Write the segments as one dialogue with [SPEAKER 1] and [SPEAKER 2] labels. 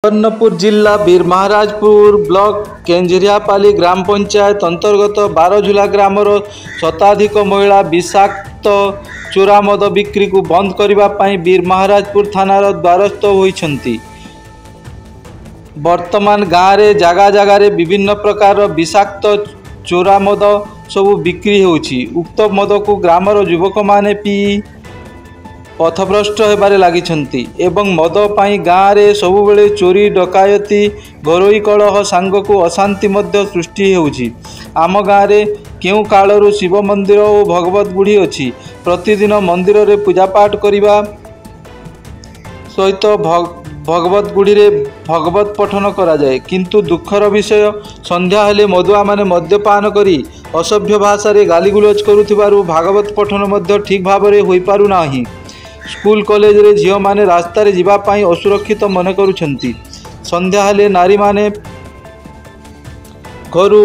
[SPEAKER 1] सुवर्णपुर जिला बीरमहाराजपुर ब्लॉक केंजरियापाली ग्राम पंचायत अंतर्गत बारझुला ग्रामर शताधिक महिला विषाक्त चोरा मद बिक्री को बंद करने बीरमहाराजपुर थानार द्वारस्थ होइछंती। वर्तमान गाँव में जगह जगार विभिन्न प्रकार विषाक्त चोरा मद सबू बिक्री होउछि। उक्त मद को ग्रामर युवक माने पी पथभ्रष्ट होबारे लागिछंती एवं मद पाई गाँव में सबुबले चोरी डकायती घरोई कलह सांगकु अशांति मध्य सृष्टि होउछि। आम गाँव में केउ कालरू शिव मंदिर और भगवत गुड़ी अच्छी। प्रतिदिन मंदिर रे पूजापाठ करिबा सहित भगवत गुड़ी रे भगवत पठन करा जाए, किंतु दुखर विषय संध्या हेले मदुआ माने मद्यपान करी असभ्य भाषा रे गालीगुलज करुथिबारु भागवत पठन मध्य ठीक भाव रे होई पारु नाही। स्कूल कॉलेज रे झियो माने रास्ता रे जिबा पाई असुरक्षित मन करुछंती। संध्या हेले नारी माने घरु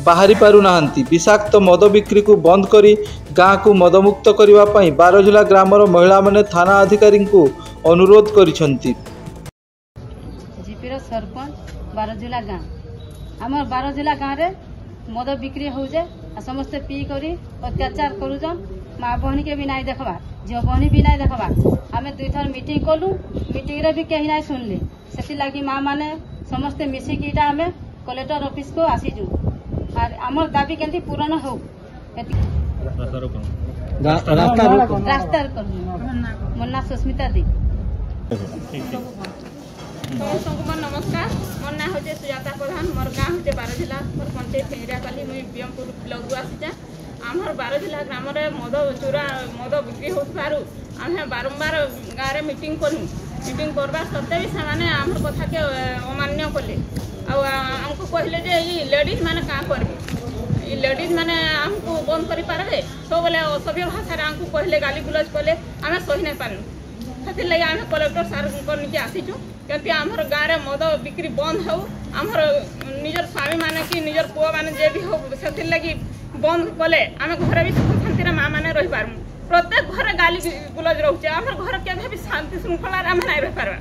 [SPEAKER 1] बाहरी पारु नाहंती। विषाक्त मद बिक्री को बंद करी गाँ को मदमुक्त करबा पाई बारझुला ग्रामर महिला माने थाना अधिकारी को अनुरोध करिछंती।
[SPEAKER 2] जीपीर सरपंच बारझुला गाँ आम बारझुला गाँव रे मद बिक्री होजे, समस्ते पी करी अत्याचार करुछन। माँ बहनी के भी नहीं देखबा, झील बहनी भी नहीं देखबा। आम दुई थर मीटिंग कलु, मीटिंग रे भी कहीं नहीं सुनले। से लगी माँ माने समस्ते मिसिकी आम कलेक्टर ऑफिस को आसीजु और आम दाबी केंती पूरण हो रास्ता मोर सुस्मिता दी।
[SPEAKER 3] नमस्कार, मोर ना होचे सुजाता प्रधान। मोर गाँ होचे बारझुला पंचायत केंजरियापाली। मुई बियमपुर ब्लॉक आसीचे। आमर बारझुला ग्राम रे मद चोरा मद बिक्री होबारु आमे बारंबार गाँव रे मीटिंग कलु। मीटिंग करबा सत्ते भी से आम कथा के अमान्य कले। आमको कहले जे ई लेडीज माने का करबे, ई लेडीज माने आमको बंद करि पारबे। सब बेले असभ्य भाषा रे आमको कहले गाली गुलज कले, आमे सही नै पारनु। से लगे आम कलेक्टर सार को नीचे आसीचु कि आमर गाँव में मद बिक्री बंद हो। आमर निजर स्वामी माने कि निजर पुआ माने जे भी हो से लगी बंद कले आम घर भी सुख शांति माँ मैंने रही पार्मु। प्रत्येक घर गाली गुलज रोचे। आम घर के भी शांति श्रृंखला आम नहीं रही पार्बा।